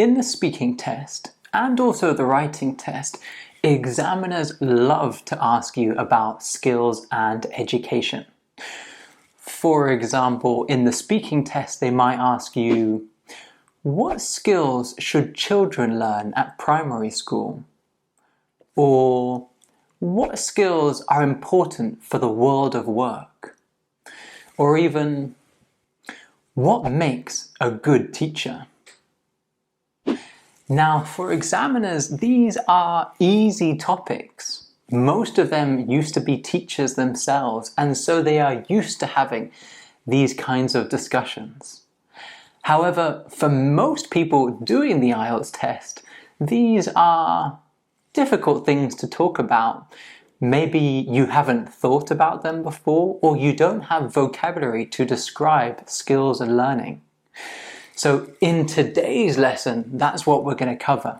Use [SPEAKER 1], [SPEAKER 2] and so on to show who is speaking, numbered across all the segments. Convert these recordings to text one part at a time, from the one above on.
[SPEAKER 1] In the speaking test and also the writing test, examiners love to ask you about skills and education. For example, in the speaking test, they might ask you, what skills should children learn at primary school? Or what skills are important for the world of work? Or even, what makes a good teacher? Now, for examiners, these are easy topics. Most of them used to be teachers themselves, and so they are used to having these kinds of discussions. However, for most people doing the IELTS test, these are difficult things to talk about. Maybe you haven't thought about them before, or you don't have vocabulary to describe skills and learning. So in today's lesson, that's what we're going to cover.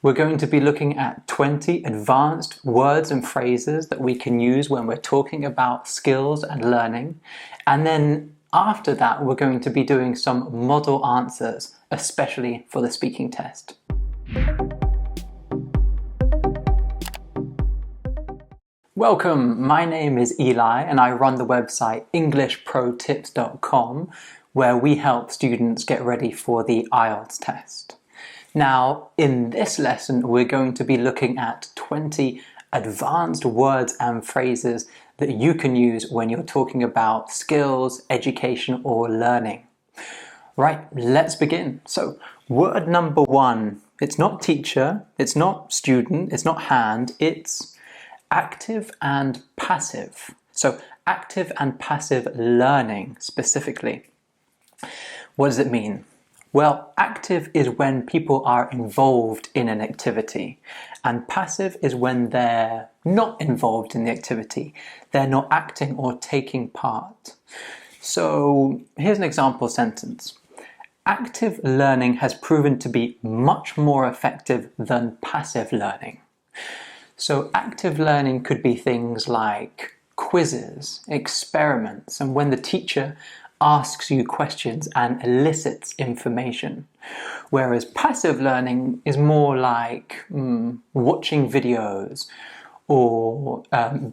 [SPEAKER 1] We're going to be looking at 20 advanced words and phrases that we can use when we're talking about skills and learning. And then after that, we're going to be doing some model answers, especially for the speaking test. Welcome, my name is Eli and I run the website EnglishProTips.com, where we help students get ready for the IELTS test. Now, in this lesson, we're going to be looking at 20 advanced words and phrases that you can use when you're talking about skills, education, or learning. Right, let's begin. So, word number one, it's not teacher, it's not student, it's not hand, it's active and passive. So, active and passive learning specifically. What does it mean? Well, active is when people are involved in an activity, and passive is when they're not involved in the activity. They're not acting or taking part. So here's an example sentence. Active learning has proven to be much more effective than passive learning. So active learning could be things like quizzes, experiments, and when the teacher asks you questions and elicits information. Whereas passive learning is more like watching videos or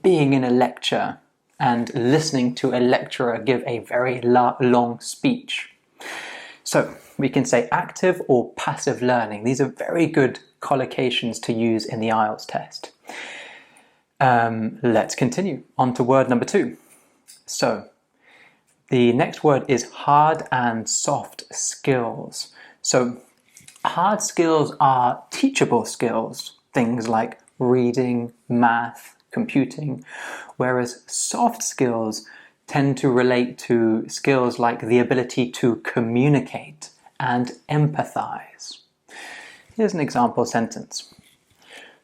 [SPEAKER 1] being in a lecture and listening to a lecturer give a very long speech. So we can say active or passive learning. These are very good collocations to use in the IELTS test. Let's continue on to word number two. So the next word is hard and soft skills. So hard skills are teachable skills, things like reading, math, computing, whereas soft skills tend to relate to skills like the ability to communicate and empathize. Here's an example sentence.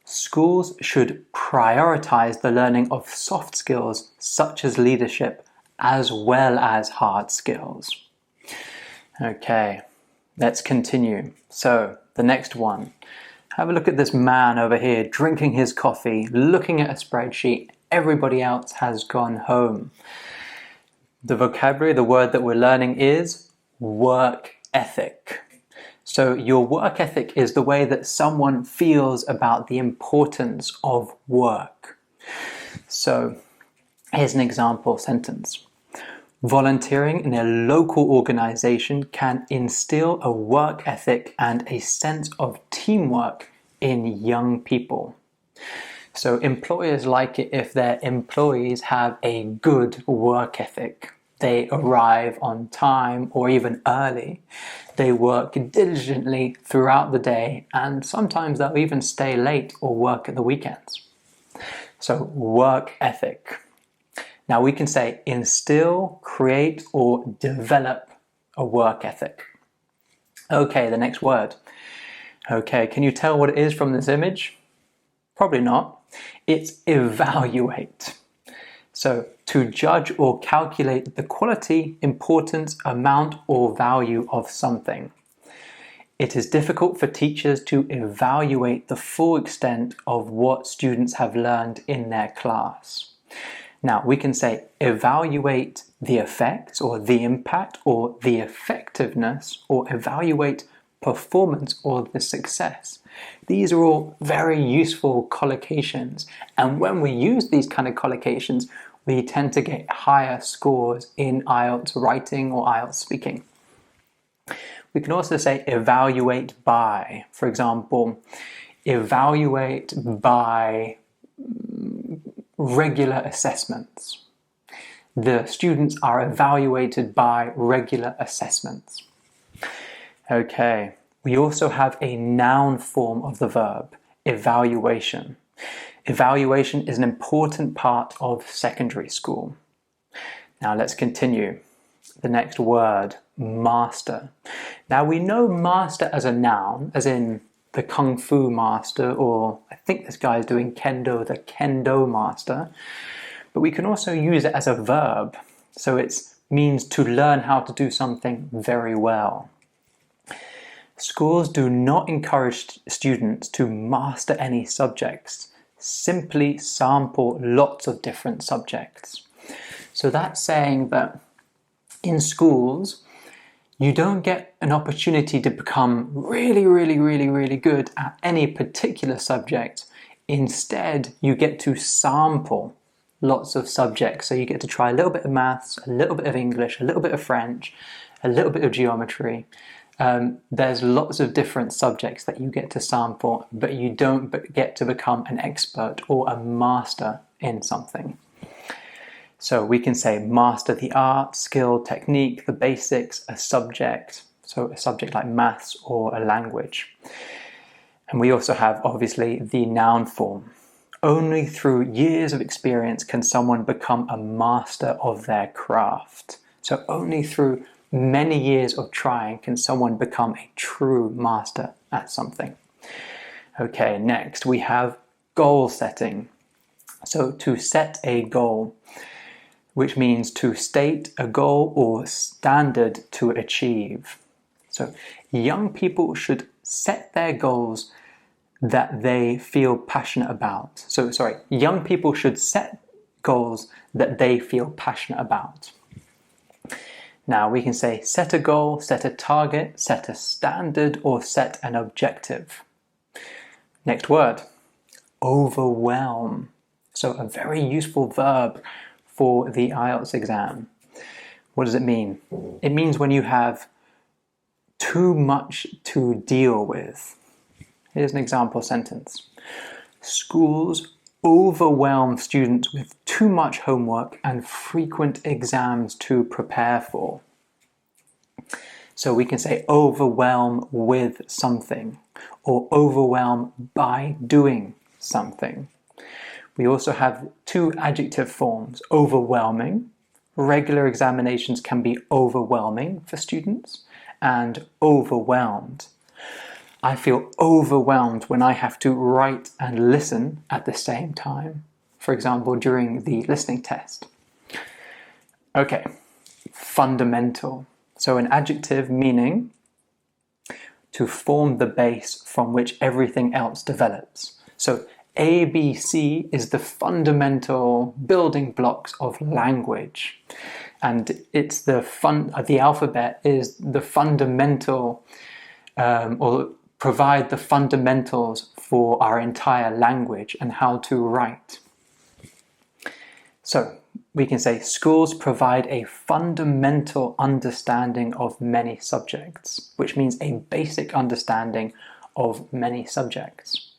[SPEAKER 1] Schools should prioritize the learning of soft skills such as leadership as well as hard skills. Okay, let's continue. So, the next one. Have a look at this man over here drinking his coffee, looking at a spreadsheet. Everybody else has gone home. The vocabulary, the word that we're learning is work ethic. So your work ethic is the way that someone feels about the importance of work. So here's an example sentence. Volunteering in a local organization can instill a work ethic and a sense of teamwork in young people. So employers like it if their employees have a good work ethic. They arrive on time or even early. They work diligently throughout the day, and sometimes they'll even stay late or work at the weekends. So work ethic. Now we can say instill, create, or develop a work ethic. Okay, the next word. Okay, can you tell what it is from this image? Probably not. It's evaluate. So to judge or calculate the quality, importance, amount, or value of something. It is difficult for teachers to evaluate the full extent of what students have learned in their class. Now, we can say evaluate the effects or the impact or the effectiveness, or evaluate performance or the success. These are all very useful collocations, and when we use these kind of collocations, we tend to get higher scores in IELTS writing or IELTS speaking. We can also say evaluate by. For example, evaluate by regular assessments. The students are evaluated by regular assessments. Okay, we also have a noun form of the verb, evaluation. Evaluation is an important part of secondary school. Now let's continue. The next word, master. Now we know master as a noun, as in the Kung Fu master, or I think this guy is doing Kendo, the Kendo master. But we can also use it as a verb. So it means to learn how to do something very well. Schools do not encourage students to master any subjects. Simply sample lots of different subjects. So that's saying that in schools, you don't get an opportunity to become really good at any particular subject. Instead, you get to sample lots of subjects. So you get to try a little bit of maths, a little bit of English, a little bit of French, a little bit of geometry. There's lots of different subjects that you get to sample, but you don't get to become an expert or a master in something. So we can say master the art, skill, technique, the basics, a subject. So a subject like maths or a language. And we also have, obviously, the noun form. Only through years of experience can someone become a master of their craft. So only through many years of trying can someone become a true master at something. Okay, next we have goal setting. So to set a goal, which means to state a goal or standard to achieve. So young people should set their goals that they feel passionate about. Young people should set goals that they feel passionate about. Now we can say set a goal, set a target, set a standard, or set an objective. Next word, overwhelm. So a very useful verb for the IELTS exam. What does it mean? It means when you have too much to deal with. Here's an example sentence. Schools overwhelm students with too much homework and frequent exams to prepare for. So we can say overwhelm with something or overwhelm by doing something. We also have two adjective forms, overwhelming. Regular examinations can be overwhelming for students, and overwhelmed. I feel overwhelmed when I have to write and listen at the same time. For example, during the listening test. Okay, fundamental. So an adjective meaning to form the base from which everything else develops. So ABC is the fundamental building blocks of language. And it's the alphabet is the fundamental or provide the fundamentals for our entire language and how to write. So we can say schools provide a fundamental understanding of many subjects, which means a basic understanding of many subjects.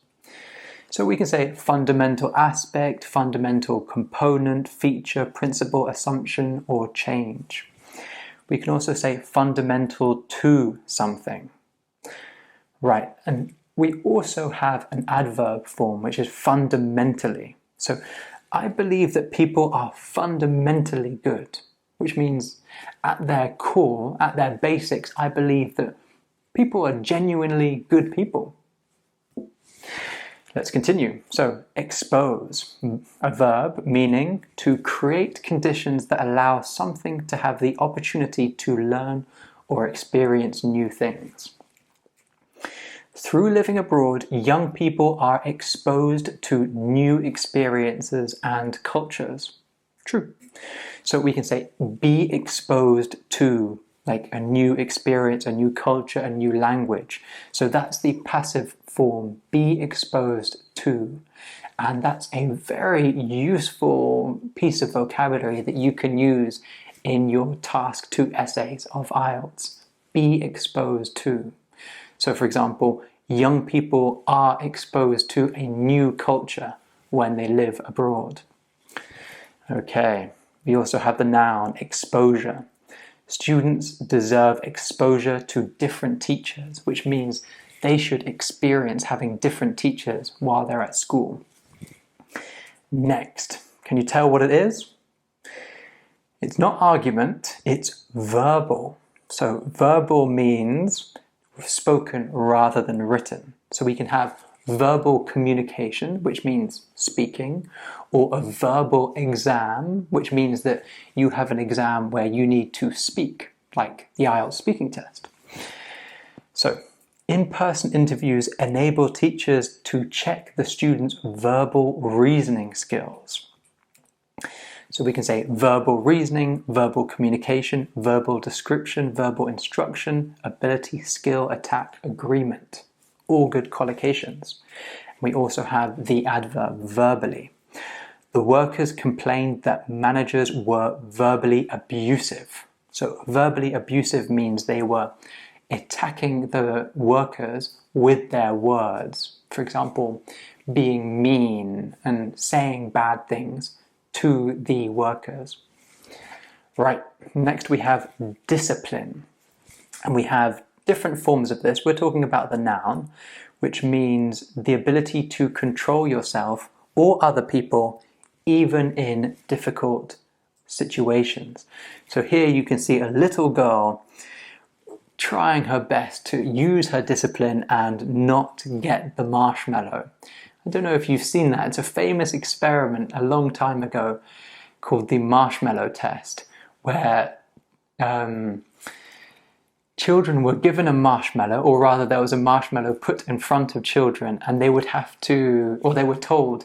[SPEAKER 1] So we can say fundamental aspect, fundamental component, feature, principle, assumption, or change. We can also say fundamental to something. Right, and we also have an adverb form, which is fundamentally. So I believe that people are fundamentally good, which means at their core, at their basics, I believe that people are genuinely good people. Let's continue. So, expose, a verb meaning to create conditions that allow something to have the opportunity to learn or experience new things. Through living abroad, young people are exposed to new experiences and cultures. True. So we can say be exposed to like a new experience, a new culture, a new language. So that's the passive form, be exposed to. And that's a very useful piece of vocabulary that you can use in your task 2 essays of IELTS. Be exposed to. So for example, young people are exposed to a new culture when they live abroad. Okay, we also have the noun exposure. Students deserve exposure to different teachers, which means they should experience having different teachers while they're at school. Next, can you tell what it is? It's not argument, it's verbal. So verbal means spoken rather than written. So we can have verbal communication, which means speaking, or a verbal exam, which means that you have an exam where you need to speak, like the IELTS speaking test. So in-person interviews enable teachers to check the students' verbal reasoning skills. So we can say verbal reasoning, verbal communication, verbal description, verbal instruction, ability, skill, attack, agreement. All good collocations. We also have the adverb verbally. The workers complained that managers were verbally abusive. So verbally abusive means they were attacking the workers with their words. For example, being mean and saying bad things to the workers. Right, next we have discipline. And we have different forms of this. We're talking about the noun, which means the ability to control yourself or other people, even in difficult situations. So here you can see a little girl trying her best to use her discipline and not get the marshmallow. I don't know if you've seen that. It's a famous experiment a long time ago called the marshmallow test, where children were given a marshmallow, or rather there was a marshmallow put in front of children, and they would have to, or they were told,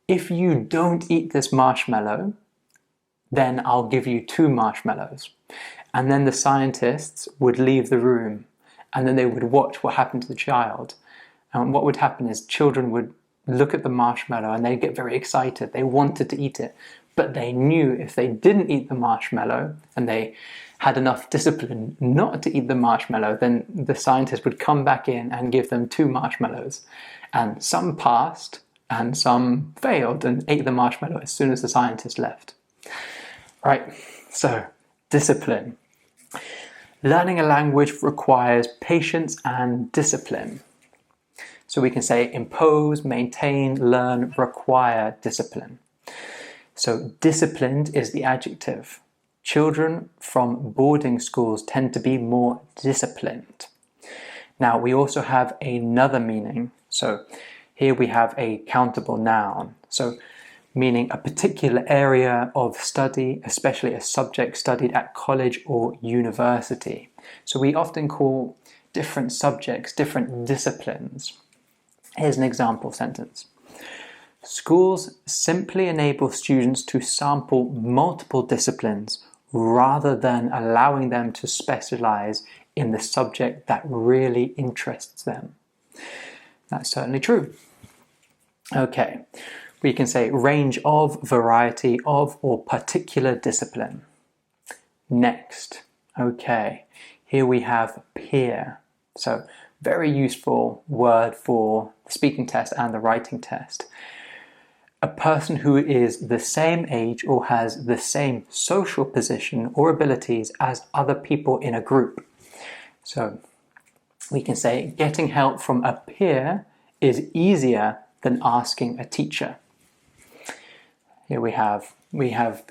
[SPEAKER 1] if you don't eat this marshmallow, then I'll give you 2 marshmallows. And then the scientists would leave the room, and then they would watch what happened to the child. And what would happen is children would look at the marshmallow and they'd get very excited. They wanted to eat it, but they knew if they didn't eat the marshmallow and they had enough discipline not to eat the marshmallow, then the scientist would come back in and give them 2 marshmallows. And some passed and some failed and ate the marshmallow as soon as the scientist left. Right, so discipline. Learning a language requires patience and discipline. So we can say impose, maintain, learn, require discipline. So disciplined is the adjective. Children from boarding schools tend to be more disciplined. Now we also have another meaning. So here we have a countable noun. So meaning a particular area of study, especially a subject studied at college or university. So we often call different subjects different disciplines. Here's an example sentence. Schools simply enable students to sample multiple disciplines rather than allowing them to specialize in the subject that really interests them. That's certainly true. Okay, we can say range of, variety of, or particular discipline. Next, okay, here we have peer. So very useful word for the speaking test and the writing test. A person who is the same age or has the same social position or abilities as other people in a group. So we can say getting help from a peer is easier than asking a teacher. Here we have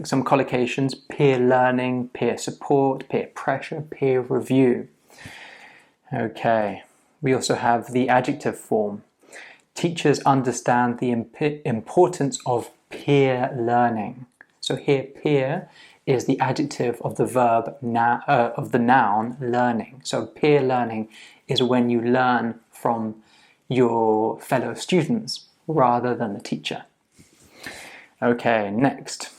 [SPEAKER 1] some collocations: peer learning, peer support, peer pressure, peer review. Okay, we also have the adjective form. Teachers understand the importance of peer learning. So here peer is the adjective of the verb of the noun learning. So peer learning is when you learn from your fellow students rather than the teacher. Okay, next.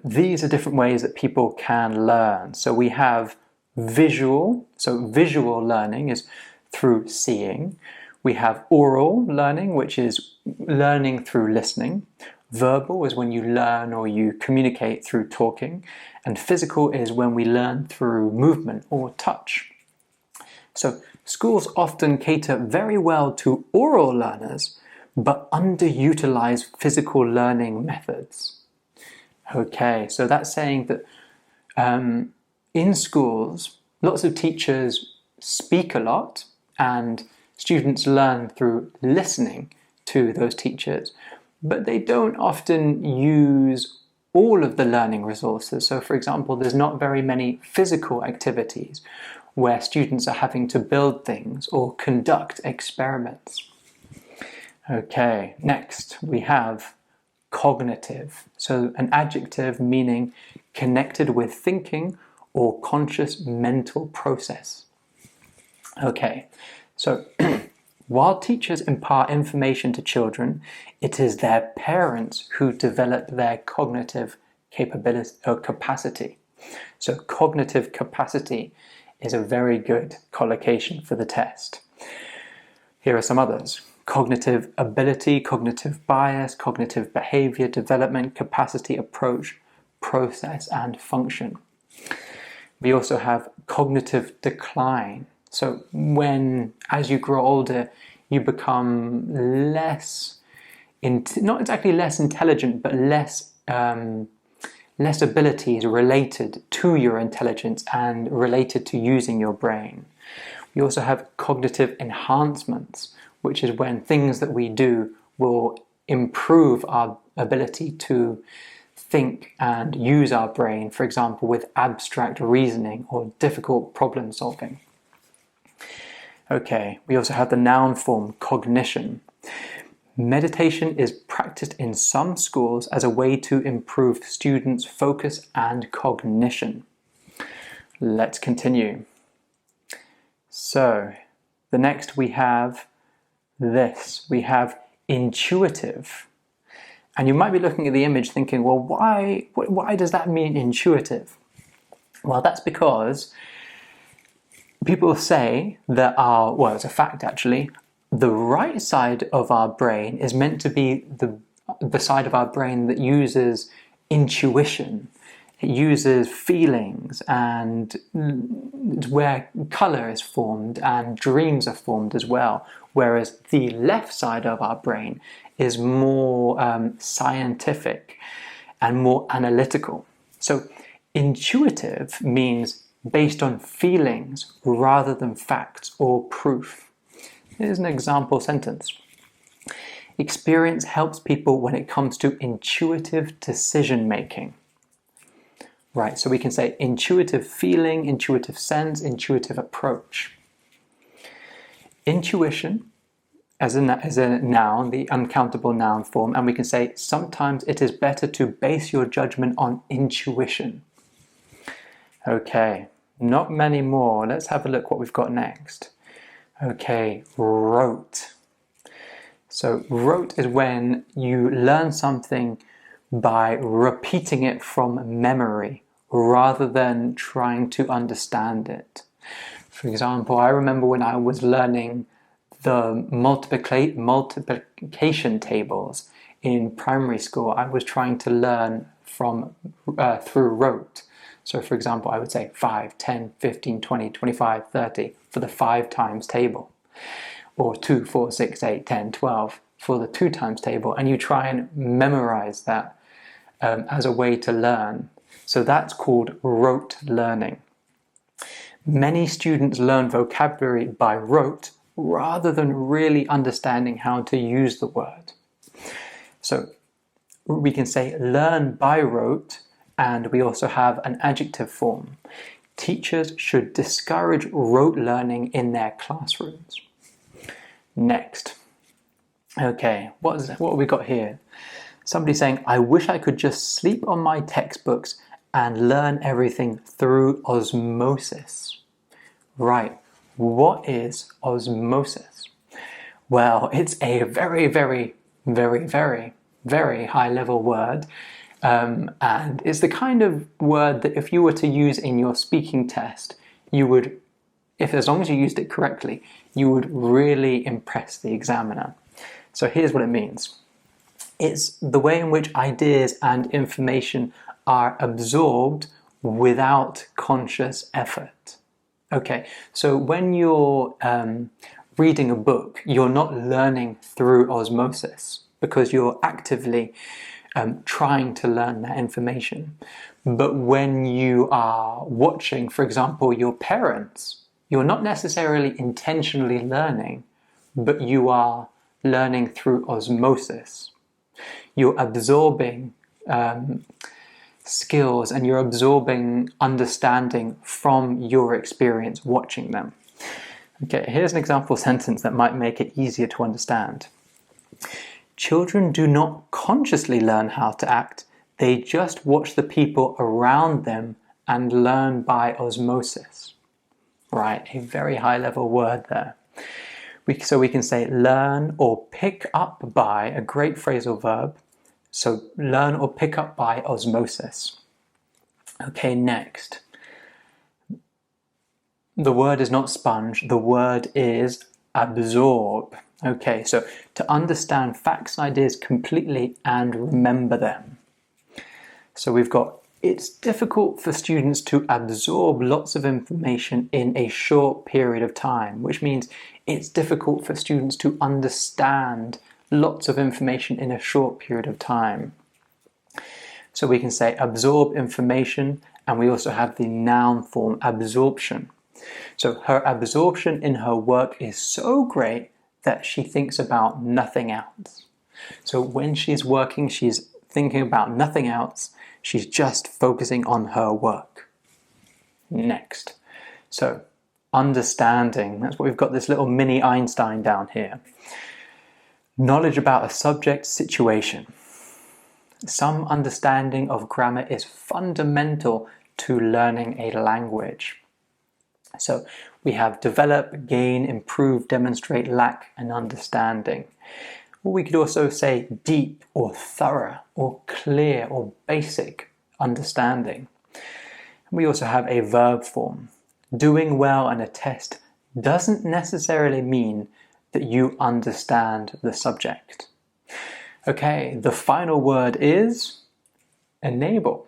[SPEAKER 1] these are different ways that people can learn. So we have visual. So visual learning is through seeing. We have oral learning, which is learning through listening. Verbal is when you learn or you communicate through talking. And physical is when we learn through movement or touch. So schools often cater very well to oral learners, but underutilize physical learning methods. Okay, so that's saying that in schools, lots of teachers speak a lot and students learn through listening to those teachers, but they don't often use all of the learning resources. So for example, there's not very many physical activities where students are having to build things or conduct experiments. Okay, next we have cognitive. So an adjective meaning connected with thinking or conscious mental process. Okay, so while teachers impart information to children, it is their parents who develop their cognitive capability or capacity. So cognitive capacity is a very good collocation for the test. Here are some others. Cognitive ability, cognitive bias, cognitive behavior, development, capacity, approach, process, and function. We also have cognitive decline. So as you grow older, you become not exactly less intelligent, but less abilities related to your intelligence and related to using your brain. We also have cognitive enhancements, which is when things that we do will improve our ability to think and use our brain, for example, with abstract reasoning or difficult problem solving. Okay, we also have the noun form cognition. Meditation is practiced in some schools as a way to improve students' focus and cognition. Let's continue. So, the next we have this. We have intuitive. And you might be looking at the image thinking, well, why does that mean intuitive? Well, that's because people say that it's a fact actually, the right side of our brain is meant to be the side of our brain that uses intuition. It uses feelings, and it's where color is formed and dreams are formed as well. Whereas the left side of our brain is more scientific and more analytical. So intuitive means based on feelings rather than facts or proof. Here's an example sentence. Experience helps people when it comes to intuitive decision making. Right, so we can say intuitive feeling, intuitive sense, intuitive approach. Intuition as a noun, the uncountable noun form, and we can say sometimes it is better to base your judgment on intuition. Okay, not many more. Let's have a look what we've got next. Okay, rote. So rote is when you learn something by repeating it from memory rather than trying to understand it. For example, I remember when I was learning the multiplication tables in primary school, I was trying to learn through rote. So for example, I would say 5, 10, 15, 20, 25, 30 for the 5 times table, or 2, 4, 6, 8, 10, 12 for the 2 times table, and you try and memorize that as a way to learn. So that's called rote learning. Many students learn vocabulary by rote rather than really understanding how to use the word. So we can say learn by rote, and we also have an adjective form. Teachers should discourage rote learning in their classrooms. Next. Okay, what have we got here? Somebody saying, I wish I could just sleep on my textbooks and learn everything through osmosis. Right, what is osmosis? Well, it's a very, very, very, very, very high level word, And it's the kind of word that if you were to use in your speaking test, you would, if as long as you used it correctly, you would really impress the examiner. So here's what it means. It's the way in which ideas and information are absorbed without conscious effort. Okay, so when you're reading a book, you're not learning through osmosis because you're actively trying to learn that information. But when you are watching, for example, your parents, you're not necessarily intentionally learning, but you are learning through osmosis. You're absorbing skills and you're absorbing understanding from your experience watching them. Okay, here's an example sentence that might make it easier to understand. Children do not consciously learn how to act, they just watch the people around them and learn by osmosis. Right, a very high level word there. So we can say learn or pick up by, a great phrasal verb. So learn or pick up by osmosis. Okay, next. The word is not sponge, the word is absorb. Okay, so to understand facts and ideas completely and remember them. So we've got, it's difficult for students to absorb lots of information in a short period of time, which means it's difficult for students to understand lots of information in a short period of time. So we can say absorb information, and we also have the noun form absorption. So her absorption in her work is so great that she thinks about nothing else. So when she's working, she's thinking about nothing else. She's just focusing on her work. Next. So understanding, that's what we've got, this little mini Einstein down here. Knowledge about a subject situation. Some understanding of grammar is fundamental to learning a language. So we have develop, gain, improve, demonstrate, lack, and understanding. Or we could also say deep or thorough or clear or basic understanding. We also have a verb form. Doing well on a test doesn't necessarily mean that you understand the subject. Okay, the final word is enable.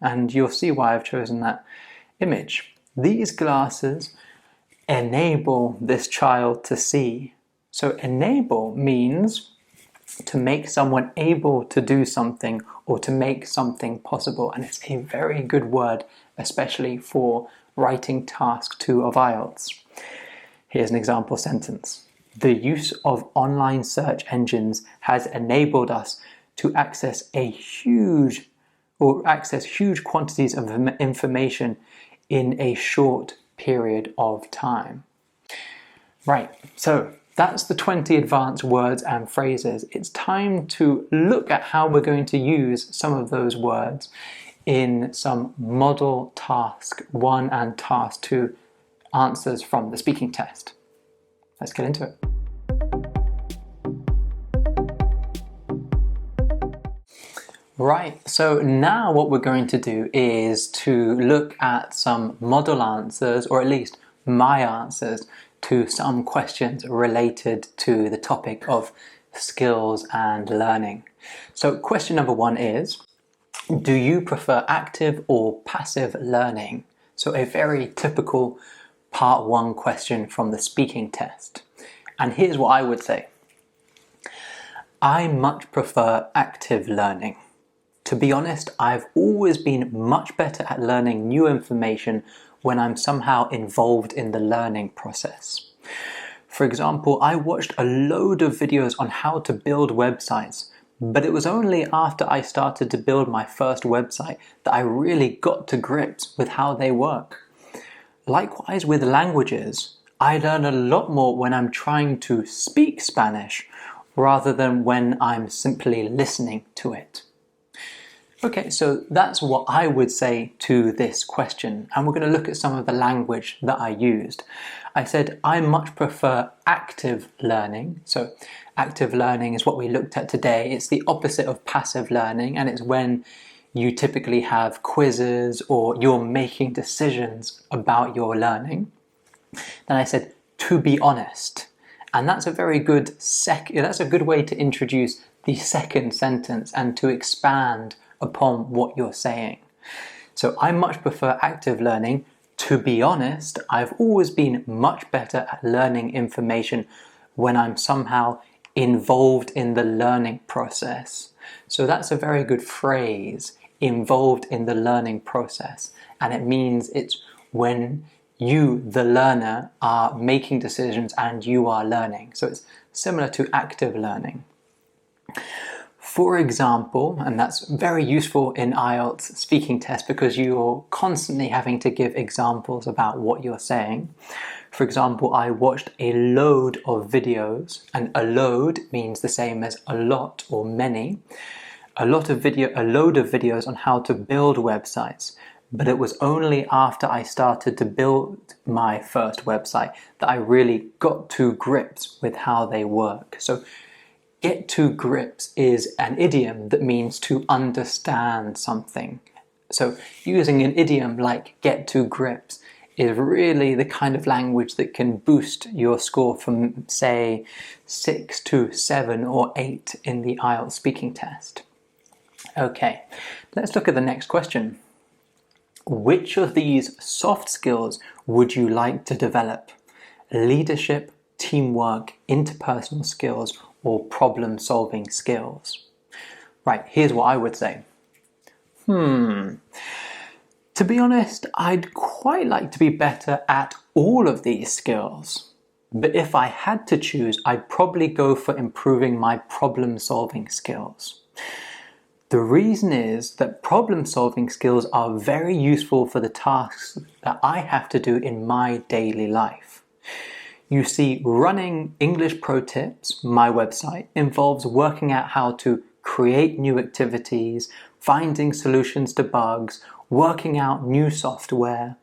[SPEAKER 1] And you'll see why I've chosen that image. These glasses enable this child to see. So enable means to make someone able to do something or to make something possible. And it's a very good word, especially for writing task 2 of IELTS. Here's an example sentence. The use of online search engines has enabled us to access huge quantities of information in a short period of time. Right, so that's the 20 advanced words and phrases. It's time to look at how we're going to use some of those words in some model task 1 and task 2 answers from the speaking test. Let's get into it. Right, so now what we're going to do is to look at some model answers, or at least my answers, to some questions related to the topic of skills and learning. So question number 1 is, do you prefer active or passive learning? So a very typical part 1 question from the speaking test. And here's what I would say. I much prefer active learning. To be honest, I've always been much better at learning new information when I'm somehow involved in the learning process. For example, I watched a load of videos on how to build websites, but it was only after I started to build my first website that I really got to grips with how they work. Likewise with languages, I learn a lot more when I'm trying to speak Spanish rather than when I'm simply listening to it. Okay, so that's what I would say to this question, and we're going to look at some of the language that I used. I said I much prefer active learning. So active learning is what we looked at today. It's the opposite of passive learning, and it's when you typically have quizzes or you're making decisions about your learning. Then I said, to be honest. And that's a very good that's a good way to introduce the second sentence and to expand upon what you're saying. So I much prefer active learning. To be honest, I've always been much better at learning information when I'm somehow involved in the learning process. So that's a very good phrase, involved in the learning process. And it means it's when you, the learner, are making decisions and you are learning. So it's similar to active learning. For example, and that's very useful in IELTS speaking test because you're constantly having to give examples about what you're saying. For example, I watched a load of videos, and a load means the same as a lot or many. A load of videos on how to build websites. But it was only after I started to build my first website that I really got to grips with how they work. So get to grips is an idiom that means to understand something. So using an idiom like get to grips is really the kind of language that can boost your score from, say, 6 to 7 or 8 in the IELTS speaking test. Okay, let's look at the next question. Which of these soft skills would you like to develop? Leadership, teamwork, interpersonal skills, or problem-solving skills? Right, here's what I would say. To be honest, I'd quite like to be better at all of these skills. But if I had to choose, I'd probably go for improving my problem-solving skills. The reason is that problem-solving skills are very useful for the tasks that I have to do in my daily life. You see, running English Pro Tips, my website, involves working out how to create new activities, finding solutions to bugs, working out new software.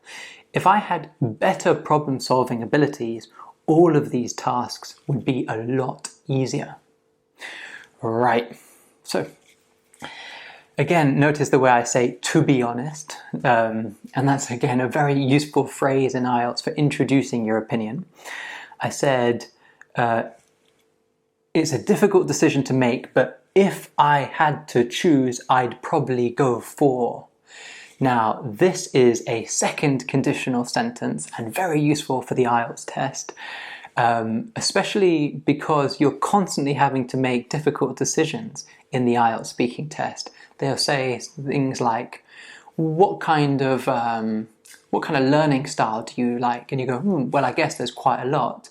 [SPEAKER 1] If I had better problem-solving abilities, all of these tasks would be a lot easier. Right, so again, notice the way I say to be honest, and that's again a very useful phrase in IELTS for introducing your opinion. I said, it's a difficult decision to make, but if I had to choose, I'd probably go for. Now, this is a second conditional sentence and very useful for the IELTS test, especially because you're constantly having to make difficult decisions in the IELTS speaking test. They'll say things like, what kind of learning style do you like? And you go, well, I guess there's quite a lot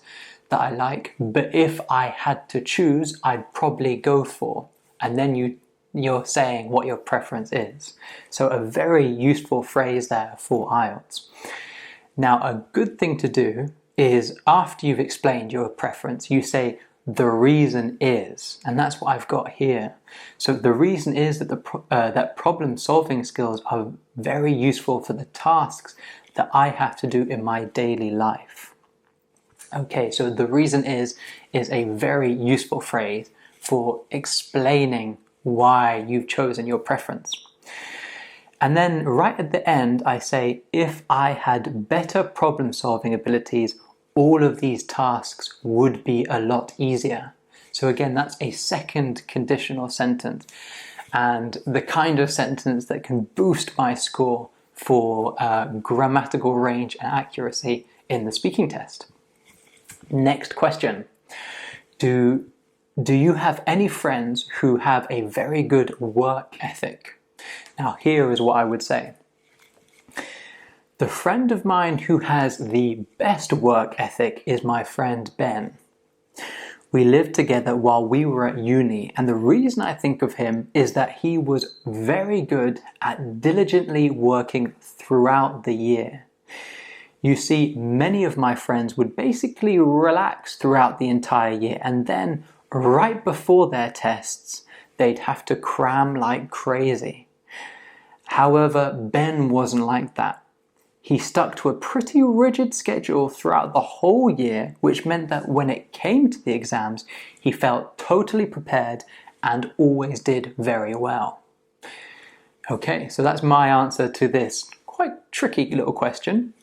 [SPEAKER 1] that I like, but if I had to choose, I'd probably go for. And then you're saying what your preference is. So a very useful phrase there for IELTS. Now, a good thing to do is after you've explained your preference, you say, the reason is, and that's what I've got here. So the reason is that that problem-solving skills are very useful for the tasks that I have to do in my daily life. Okay, so the reason is a very useful phrase for explaining why you've chosen your preference. And then right at the end, I say, if I had better problem-solving abilities, all of these tasks would be a lot easier. So again, that's a second conditional sentence and the kind of sentence that can boost my score for grammatical range and accuracy in the speaking test. Next question. Do you have any friends who have a very good work ethic? Now, here is what I would say. The friend of mine who has the best work ethic is my friend Ben. We lived together while we were at uni, and the reason I think of him is that he was very good at diligently working throughout the year. You see, many of my friends would basically relax throughout the entire year, and then right before their tests, they'd have to cram like crazy. However, Ben wasn't like that. He stuck to a pretty rigid schedule throughout the whole year, which meant that when it came to the exams, he felt totally prepared and always did very well. Okay, so that's my answer to this quite tricky little question.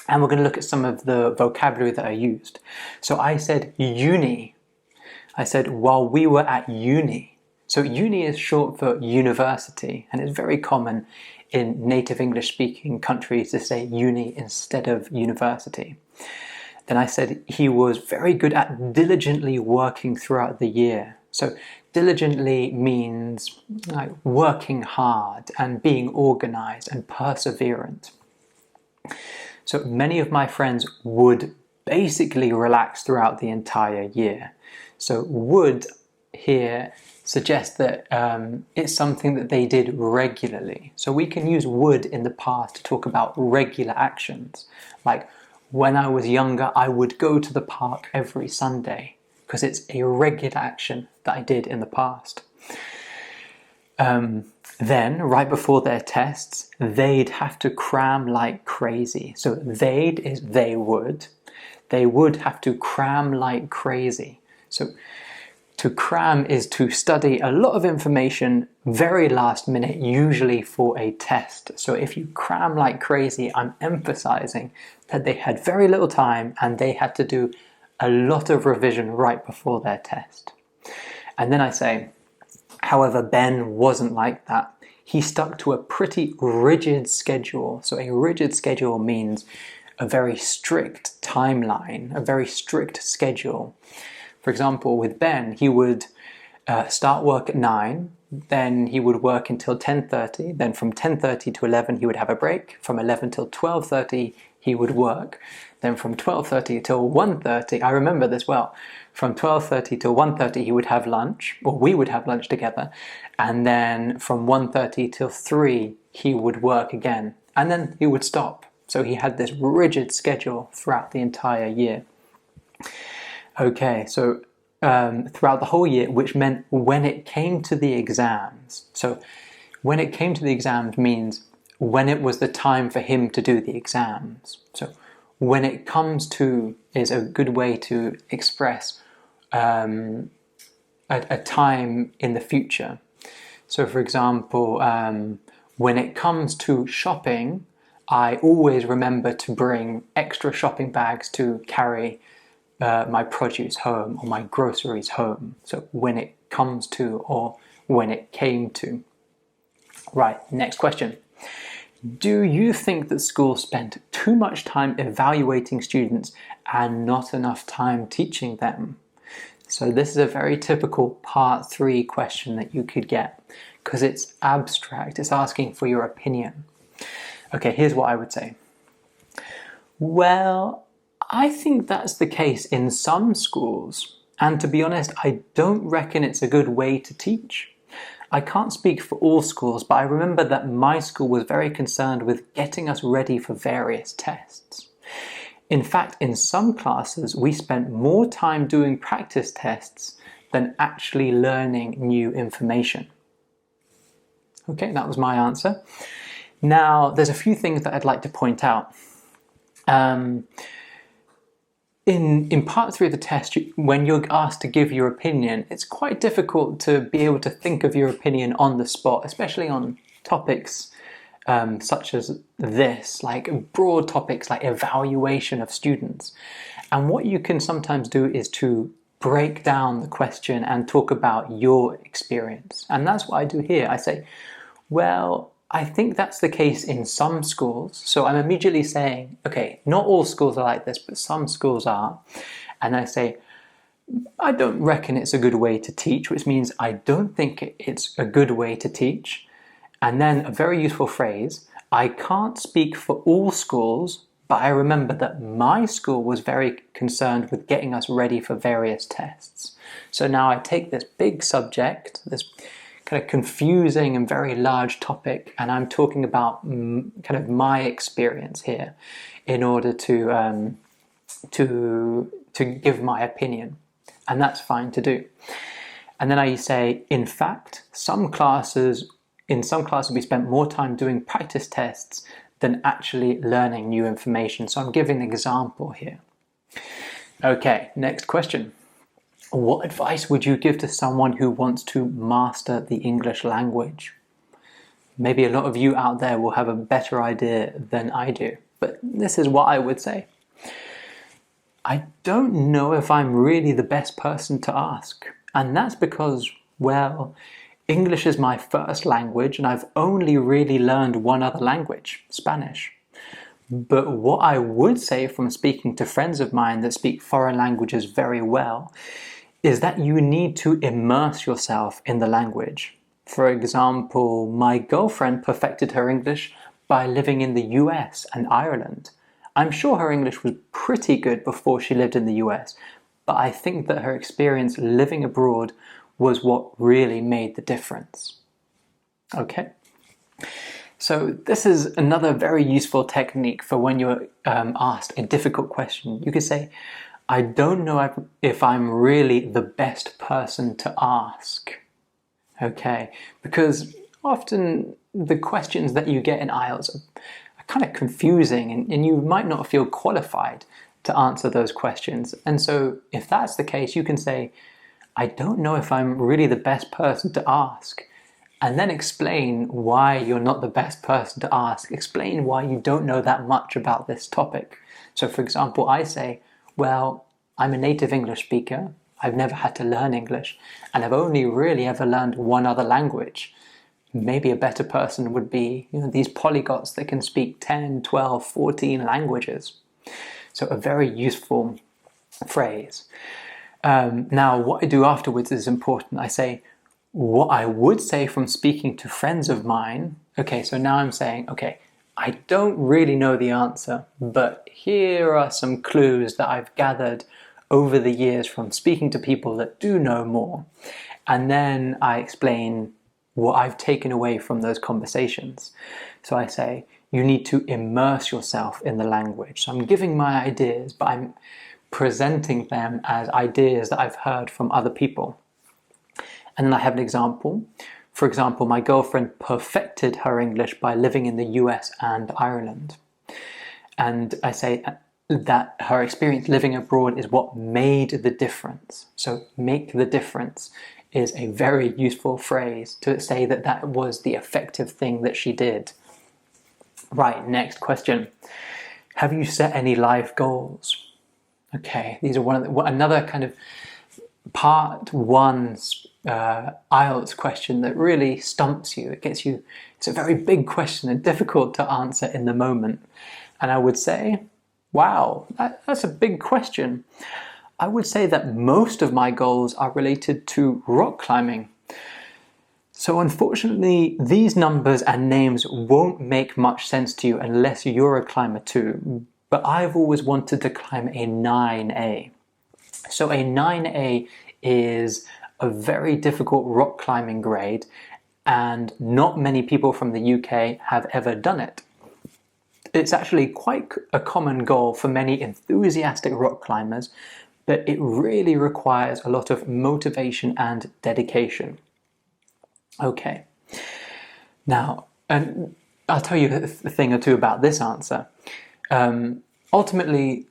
[SPEAKER 1] And we're going to look at some of the vocabulary that I used. So I said uni. I said while we were at uni. So uni is short for university, and it's very common in native English speaking countries to say uni instead of university. Then I said he was very good at diligently working throughout the year. So diligently means like working hard and being organized and perseverant. So many of my friends would basically relax throughout the entire year. So would here suggests that it's something that they did regularly. So we can use would in the past to talk about regular actions. Like when I was younger, I would go to the park every Sunday because it's a regular action that I did in the past. Then, right before their tests, they'd have to cram like crazy. So they'd is they would. They would have to cram like crazy. So to cram is to study a lot of information very last minute, usually for a test. So if you cram like crazy, I'm emphasizing that they had very little time and they had to do a lot of revision right before their test. And then I say, however, Ben wasn't like that. He stuck to a pretty rigid schedule. So a rigid schedule means a very strict timeline, a very strict schedule. For example, with Ben, he would start work at 9, then he would work until 10:30, then from 10:30 to 11 he would have a break, from 11 till 12:30 he would work, then from 12:30 till 1:30, I remember this well, from 12:30 till 1:30 he would have lunch, or we would have lunch together, and then from 1:30 till 3 he would work again, and then he would stop. So he had this rigid schedule throughout the entire year. Okay, so throughout the whole year, which meant when it came to the exams. So when it came to the exams means when it was the time for him to do the exams. So when it comes to is a good way to express a time in the future. So for example, when it comes to shopping, I always remember to bring extra shopping bags to carry my produce home or my groceries home. So when it comes to or when it came to. Right, next question. Do you think that schools spent too much time evaluating students and not enough time teaching them? So this is a very typical part 3 question that you could get because it's abstract, it's asking for your opinion. Okay, here's what I would say. Well, I think that's the case in some schools, and to be honest, I don't reckon it's a good way to teach. I can't speak for all schools, but I remember that my school was very concerned with getting us ready for various tests. In fact, in some classes, we spent more time doing practice tests than actually learning new information. Okay, that was my answer. Now, there's a few things that I'd like to point out. In part 3 of the test, when you're asked to give your opinion, it's quite difficult to be able to think of your opinion on the spot, especially on topics such as this, like broad topics like evaluation of students. And what you can sometimes do is to break down the question and talk about your experience. And that's what I do here. I say, well, I think that's the case in some schools. So I'm immediately saying, okay, not all schools are like this, but some schools are. And I say, I don't reckon it's a good way to teach, which means I don't think it's a good way to teach. And then a very useful phrase, I can't speak for all schools, but I remember that my school was very concerned with getting us ready for various tests. So now I take this big subject, this kind of confusing and very large topic, and I'm talking about kind of my experience here in order to give my opinion, and that's fine to do. And then I say, in fact, in some classes we spent more time doing practice tests than actually learning new information. So I'm giving an example here. Okay, next question. What advice would you give to someone who wants to master the English language? maybe a lot of you out there will have a better idea than I do, but this is what I would say. I don't know if I'm really the best person to ask. And that's because, well, English is my first language and I've only really learned one other language, Spanish. But what I would say from speaking to friends of mine that speak foreign languages very well is that you need to immerse yourself in the language. For example, my girlfriend perfected her English by living in the US and Ireland. I'm sure her English was pretty good before she lived in the US, but I think that her experience living abroad was what really made the difference. Okay? So this is another very useful technique for when you're asked a difficult question. You could say, I don't know if I'm really the best person to ask. Okay, because often the questions that you get in IELTS are kind of confusing and you might not feel qualified to answer those questions. And so if that's the case, you can say, I don't know if I'm really the best person to ask. And then explain why you're not the best person to ask. Explain why you don't know that much about this topic. So for example, I say, well, I'm a native English speaker. I've never had to learn English, and I've only really ever learned one other language. Maybe a better person would be, these polyglots that can speak 10, 12, 14 languages. So a very useful phrase. Now, what I do afterwards is important. I say, what I would say from speaking to friends of mine. Okay, so now I'm saying, okay, I don't really know the answer, but here are some clues that I've gathered over the years from speaking to people that do know more. And then I explain what I've taken away from those conversations. So I say, you need to immerse yourself in the language. So I'm giving my ideas, but I'm presenting them as ideas that I've heard from other people. And then I have an example. For example, my girlfriend perfected her English by living in the US and Ireland. And I say that her experience living abroad is what made the difference. So make the difference is a very useful phrase to say that that was the effective thing that she did. Right, next question. Have you set any life goals? Okay, these are another kind of part one IELTS question that really stumps you. It's a very big question and difficult to answer in the moment. And I would say, wow, that's a big question. I would say that most of my goals are related to rock climbing. So unfortunately, these numbers and names won't make much sense to you unless you're a climber too. But I've always wanted to climb a 9A. So a 9A is a very difficult rock climbing grade, and not many people from the UK have ever done it. It's actually quite a common goal for many enthusiastic rock climbers, but it really requires a lot of motivation and dedication. Okay, now, and I'll tell you a thing or two about this answer. Ultimately,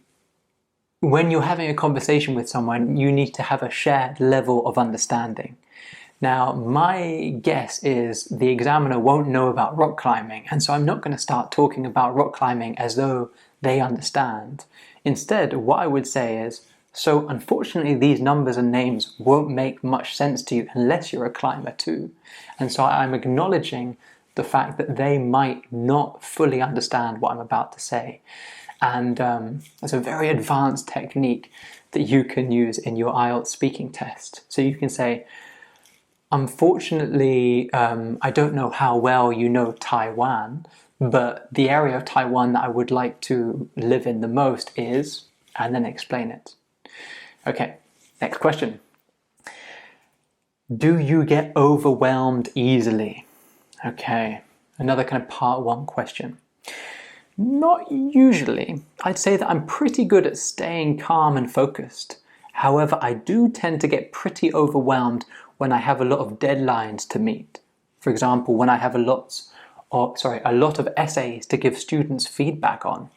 [SPEAKER 1] when you're having a conversation with someone, you need to have a shared level of understanding. Now, my guess is the examiner won't know about rock climbing, and so I'm not going to start talking about rock climbing as though they understand. Instead, what I would say is, so unfortunately these numbers and names won't make much sense to you unless you're a climber too. And so I'm acknowledging the fact that they might not fully understand what I'm about to say. And it's a very advanced technique that you can use in your IELTS speaking test. So you can say, unfortunately, I don't know how well you know Taiwan, but the area of Taiwan that I would like to live in the most is, and then explain it. Okay, next question. Do you get overwhelmed easily? Okay, another kind of part one question. Not usually. I'd say that I'm pretty good at staying calm and focused. However, I do tend to get pretty overwhelmed when I have a lot of deadlines to meet. For example, when I have a lot of essays to give students feedback on.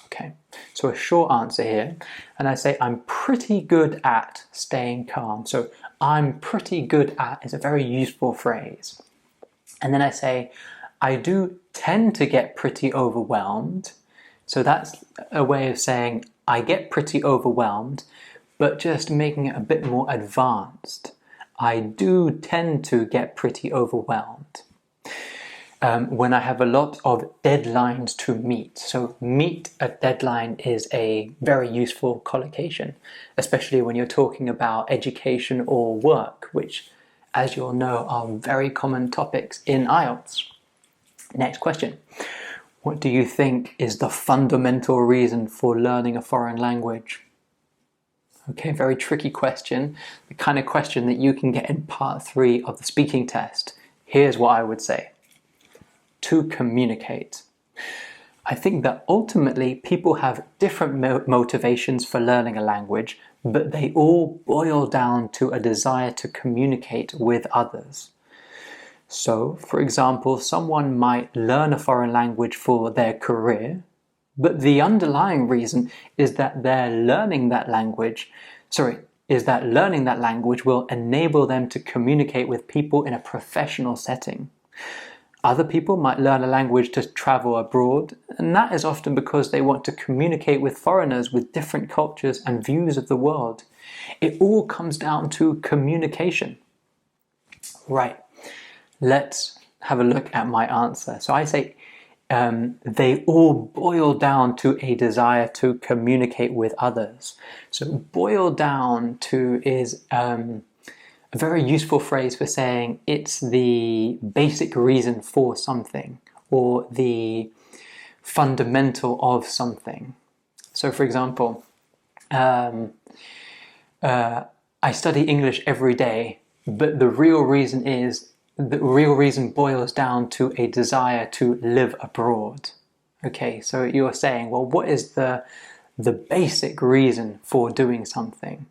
[SPEAKER 1] Okay, so a short answer here, and I say I'm pretty good at staying calm. So I'm pretty good at is a very useful phrase. And then I say, I do tend to get pretty overwhelmed. So that's a way of saying I get pretty overwhelmed, but just making it a bit more advanced. I do tend to get pretty overwhelmed. When I have a lot of deadlines to meet. So meet a deadline is a very useful collocation, especially when you're talking about education or work, which, as you'll know, are very common topics in IELTS. Next question. What do you think is the fundamental reason for learning a foreign language? Okay, very tricky question. The kind of question that you can get in part 3 of the speaking test. Here's what I would say. To communicate. I think that ultimately people have different motivations for learning a language, but they all boil down to a desire to communicate with others. So, for example, someone might learn a foreign language for their career, but the underlying reason is that learning that language will enable them to communicate with people in a professional setting. Other people might learn a language to travel abroad, and that is often because they want to communicate with foreigners with different cultures and views of the world. It all comes down to communication. Right, let's have a look at my answer. So I say they all boil down to a desire to communicate with others. So boil down to is a very useful phrase for saying it's the basic reason for something or the fundamental of something. So for example, I study English every day, but the real reason boils down to a desire to live abroad. Okay, so you're saying, well, what is the basic reason for doing something?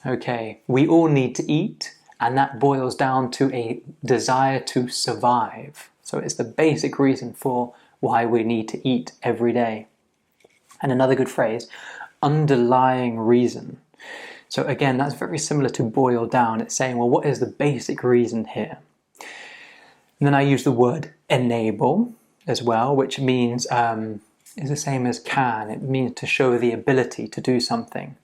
[SPEAKER 1] Okay, we all need to eat, and that boils down to a desire to survive. So it's the basic reason for why we need to eat every day. And another good phrase, underlying reason. So again, that's very similar to boil down. It's saying, well, what is the basic reason here? And then I use the word enable as well, which means, is the same as can. It means to show the ability to do something.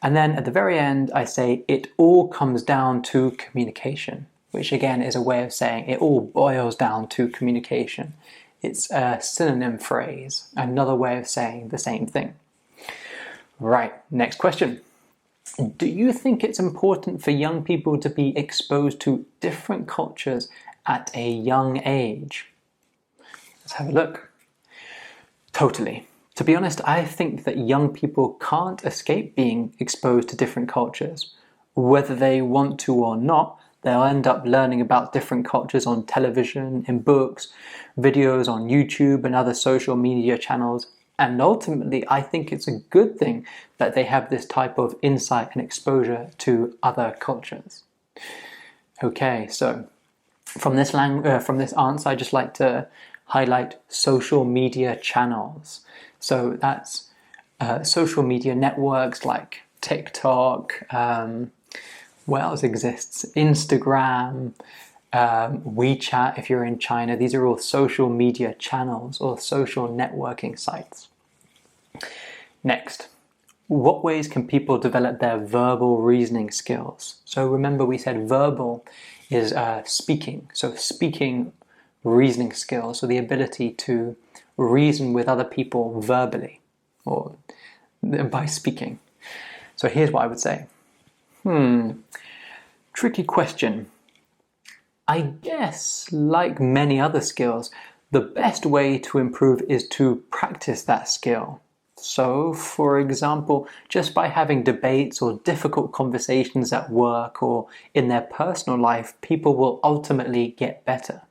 [SPEAKER 1] And then at the very end, I say it all comes down to communication, which again is a way of saying it all boils down to communication. It's a synonym phrase, another way of saying the same thing. Right, next question. Do you think it's important for young people to be exposed to different cultures at a young age? Let's have a look. Totally. To be honest, I think that young people can't escape being exposed to different cultures. Whether they want to or not, they'll end up learning about different cultures on television, in books, videos on YouTube and other social media channels. And ultimately, I think it's a good thing that they have this type of insight and exposure to other cultures. Okay, so from this answer, I'd just like to highlight social media channels. So that's social media networks like TikTok, what else exists? Instagram, WeChat if you're in China. These are all social media channels or social networking sites. Next, what ways can people develop their verbal reasoning skills? So remember we said verbal is speaking. So speaking reasoning skills, so the ability to reason with other people verbally or by speaking. So here's what I would say. Tricky question. I guess, like many other skills, the best way to improve is to practice that skill. So, for example, just by having debates or difficult conversations at work or in their personal life, people will ultimately get better.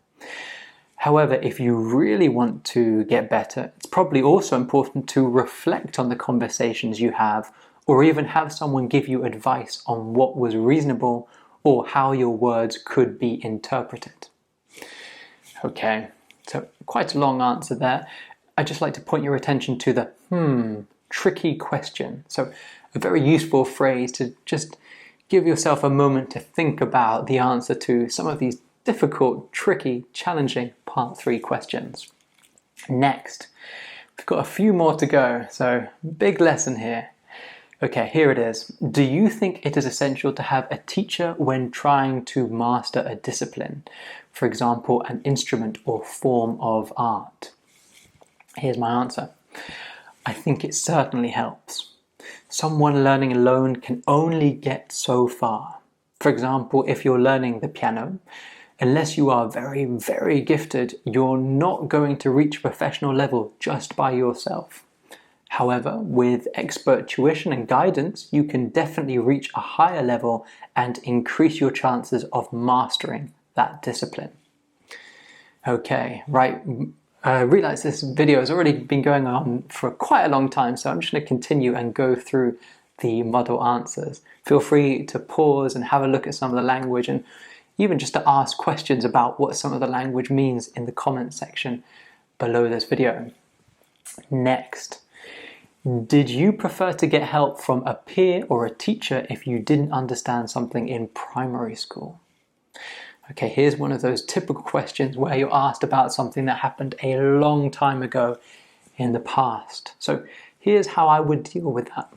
[SPEAKER 1] However, if you really want to get better, it's probably also important to reflect on the conversations you have, or even have someone give you advice on what was reasonable or how your words could be interpreted. Okay, so quite a long answer there. I'd just like to point your attention to the tricky question. So a very useful phrase to just give yourself a moment to think about the answer to some of these difficult, tricky, challenging part 3 questions. Next, we've got a few more to go, so big lesson here. Okay, here it is. Do you think it is essential to have a teacher when trying to master a discipline? For example, an instrument or form of art? Here's my answer. I think it certainly helps. Someone learning alone can only get so far. For example, if you're learning the piano, unless you are very, very gifted, you're not going to reach a professional level just by yourself. However, with expert tuition and guidance, you can definitely reach a higher level and increase your chances of mastering that discipline. Okay, right. I realize this video has already been going on for quite a long time, so I'm just going to continue and go through the model answers. Feel free to pause and have a look at some of the language, and even just to ask questions about what some of the language means in the comment section below this video. Next. Did you prefer to get help from a peer or a teacher if you didn't understand something in primary school? Okay, here's one of those typical questions where you're asked about something that happened a long time ago in the past. So here's how I would deal with that.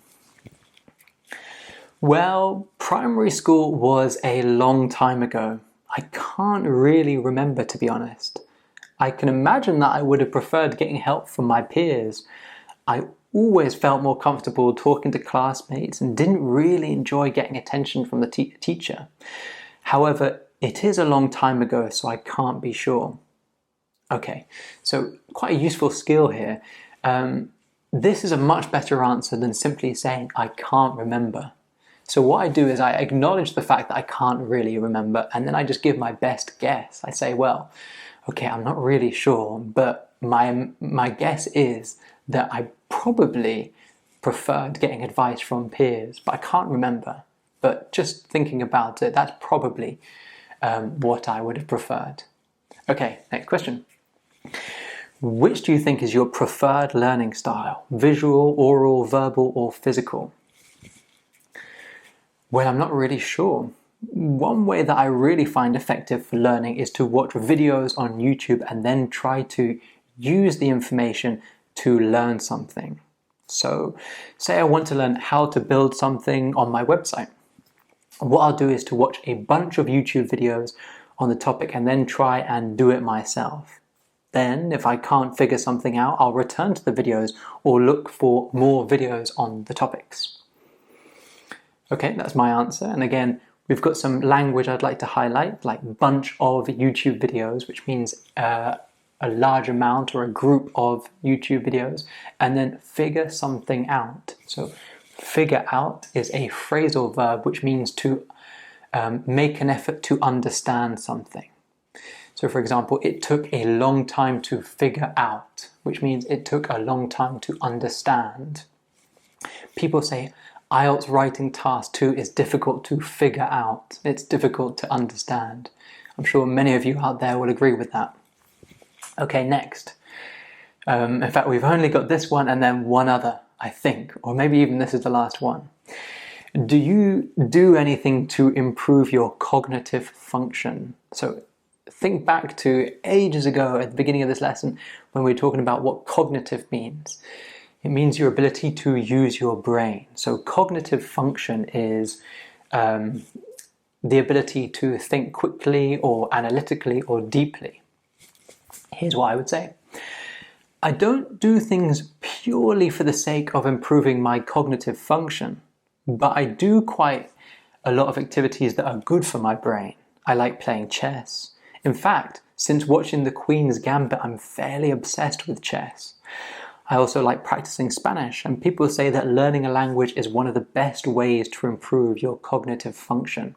[SPEAKER 1] Well, primary school was a long time ago. I can't really remember, to be honest. I can imagine that I would have preferred getting help from my peers. I always felt more comfortable talking to classmates and didn't really enjoy getting attention from the teacher. However, it is a long time ago, so I can't be sure. Okay, so quite a useful skill here. This is a much better answer than simply saying, I can't remember. So what I do is I acknowledge the fact that I can't really remember, and then I just give my best guess. I say, well, okay, I'm not really sure, but my guess is that I probably preferred getting advice from peers, but I can't remember. But just thinking about it, that's probably what I would have preferred. Okay, next question. Which do you think is your preferred learning style? Visual, oral, verbal, or physical? Well, I'm not really sure. One way that I really find effective for learning is to watch videos on YouTube and then try to use the information to learn something. So, say I want to learn how to build something on my website. What I'll do is to watch a bunch of YouTube videos on the topic and then try and do it myself. Then, if I can't figure something out, I'll return to the videos or look for more videos on the topics. Okay, that's my answer. And again, we've got some language I'd like to highlight, like bunch of YouTube videos, which means a large amount or a group of YouTube videos, and then figure something out. So figure out is a phrasal verb which means to make an effort to understand something. So for example, it took a long time to figure out, which means it took a long time to understand. People say IELTS writing task 2 is difficult to figure out. It's difficult to understand. I'm sure many of you out there will agree with that. Okay, next. In fact, we've only got this one and then one other, I think, or maybe even this is the last one. Do you do anything to improve your cognitive function? So think back to ages ago at the beginning of this lesson when we were talking about what cognitive means. It means your ability to use your brain. So cognitive function is the ability to think quickly or analytically or deeply. Here's what I would say. I don't do things purely for the sake of improving my cognitive function, but I do quite a lot of activities that are good for my brain. I like playing chess. In fact, since watching The Queen's Gambit, I'm fairly obsessed with chess. I also like practicing Spanish, and people say that learning a language is one of the best ways to improve your cognitive function.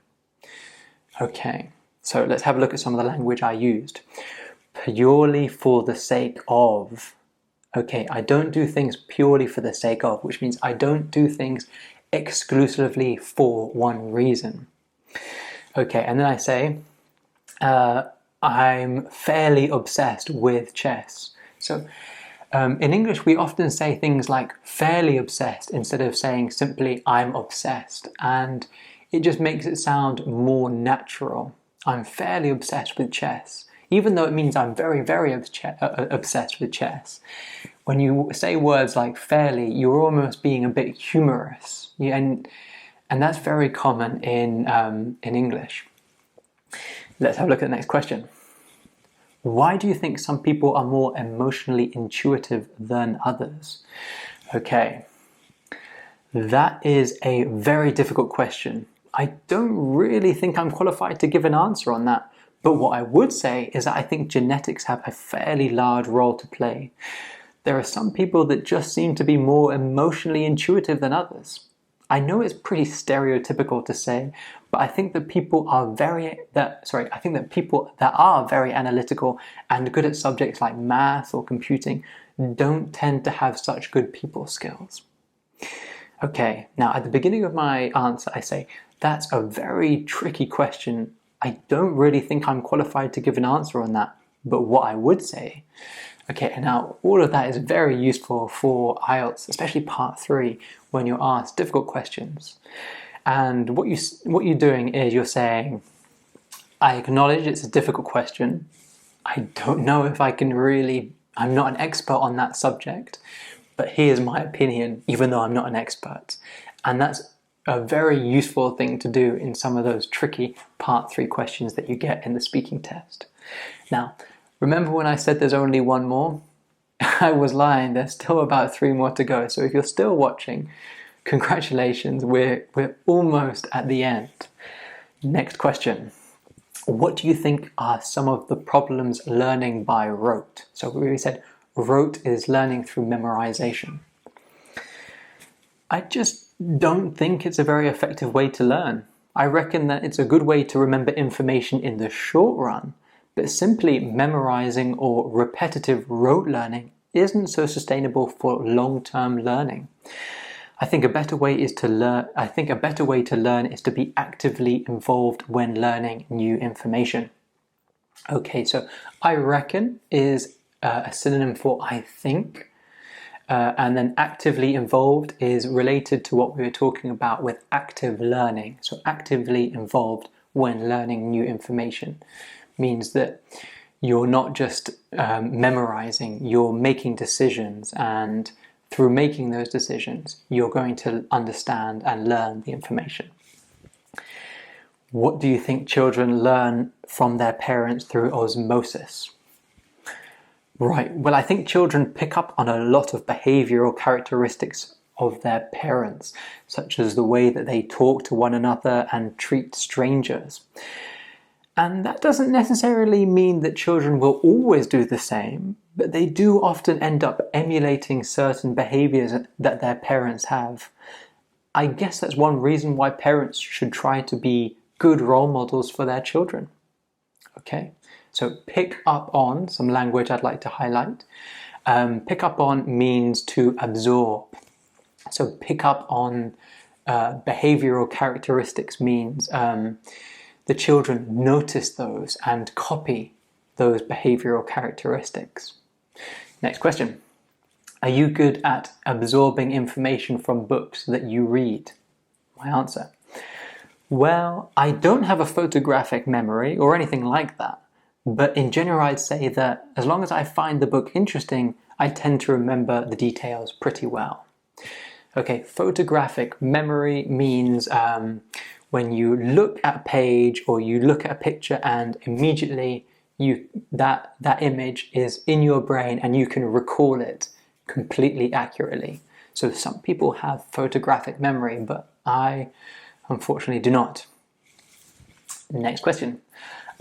[SPEAKER 1] Okay, so let's have a look at some of the language I used. Purely for the sake of. Okay, I don't do things purely for the sake of, which means I don't do things exclusively for one reason. Okay, and then I say, I'm fairly obsessed with chess. So in English, we often say things like fairly obsessed instead of saying simply I'm obsessed, and it just makes it sound more natural. I'm fairly obsessed with chess, even though it means I'm very, very obsessed with chess. When you say words like fairly, you're almost being a bit humorous, and that's very common in English. Let's have a look at the next question. Why do you think some people are more emotionally intuitive than others? Okay, that is a very difficult question. I don't really think I'm qualified to give an answer on that. But what I would say is that I think genetics have a fairly large role to play. There are some people that just seem to be more emotionally intuitive than others. I know it's pretty stereotypical to say, but I think that people that are very analytical and good at subjects like math or computing don't tend to have such good people skills. Okay, now at the beginning of my answer, I say that's a very tricky question. I don't really think I'm qualified to give an answer on that, but what I would say, okay, and now all of that is very useful for IELTS, especially part 3, when you're asked difficult questions. And what you're doing is you're saying, I acknowledge it's a difficult question. I don't know if I'm not an expert on that subject, but here's my opinion, even though I'm not an expert. And that's a very useful thing to do in some of those tricky part 3 questions that you get in the speaking test. Now, remember when I said there's only one more? I was lying, there's still about 3 more to go. So if you're still watching, congratulations, we're almost at the end. Next question. What do you think are some of the problems learning by rote? So we said rote is learning through memorization. I just don't think it's a very effective way to learn. I reckon that it's a good way to remember information in the short run, but simply memorizing or repetitive rote learning isn't so sustainable for long-term learning. I think a better way to learn is to be actively involved when learning new information. Okay, so I reckon is a synonym for I think, and then actively involved is related to what we were talking about with active learning. So actively involved when learning new information means that you're not just memorizing, you're making decisions, and through making those decisions, you're going to understand and learn the information. What do you think children learn from their parents through osmosis? Right, well, I think children pick up on a lot of behavioral characteristics of their parents, such as the way that they talk to one another and treat strangers. And that doesn't necessarily mean that children will always do the same, but they do often end up emulating certain behaviors that their parents have. I guess that's one reason why parents should try to be good role models for their children. Okay, so pick up on, some language I'd like to highlight. Pick up on means to absorb. So pick up on behavioral characteristics means the children notice those and copy those behavioral characteristics. Next question. Are you good at absorbing information from books that you read? My answer. Well, I don't have a photographic memory or anything like that, but in general I'd say that as long as I find the book interesting, I tend to remember the details pretty well. Okay, photographic memory means when you look at a page or you look at a picture and immediately that image is in your brain and you can recall it completely accurately. So some people have photographic memory, but I unfortunately do not. Next question.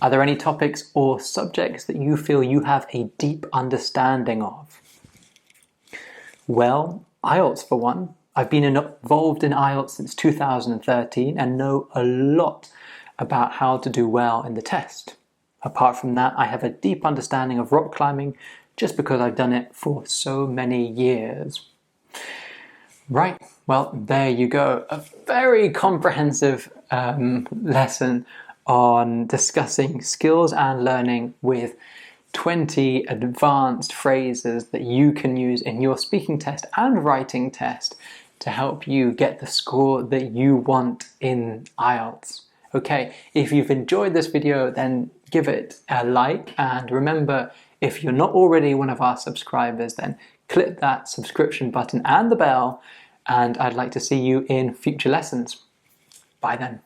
[SPEAKER 1] Are there any topics or subjects that you feel you have a deep understanding of? Well, IELTS for one. I've been involved in IELTS since 2013 and know a lot about how to do well in the test. Apart from that, I have a deep understanding of rock climbing just because I've done it for so many years. Right, well, there you go. A very comprehensive lesson on discussing skills and learning with 20 advanced phrases that you can use in your speaking test and writing test to help you get the score that you want in IELTS. Okay, if you've enjoyed this video, then give it a like, and remember, if you're not already one of our subscribers, then click that subscription button and the bell, and I'd like to see you in future lessons. Bye then.